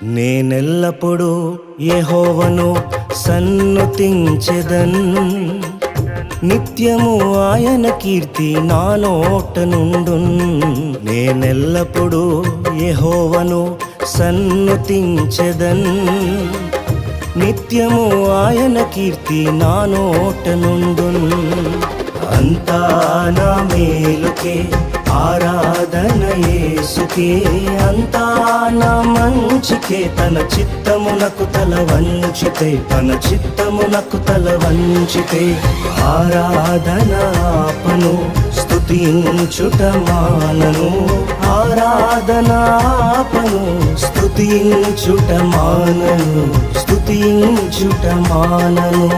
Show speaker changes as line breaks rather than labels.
నేనెల్లప్పుడూ యెహోవాను సన్నుతించెదన్, నిత్యము ఆయన కీర్తి నా నోట నుండున్. నేనెల్లప్పుడూ యెహోవాను సన్నుతించెదన్, నిత్యము ఆయన కీర్తి నా నోట నుండున్. అంతా నా మేలుకే ఆరాధన యేసుకే, అంతా నా మంచికే. తన చిత్తమునకు తల వంచితే, తన చిత్తమునకు తల వంచితే ఆరాధన ఆపను, స్తుతించుట మానను. ఆరాధన ఆపను, స్తుతించుట మానను, స్తుతించుట మానను.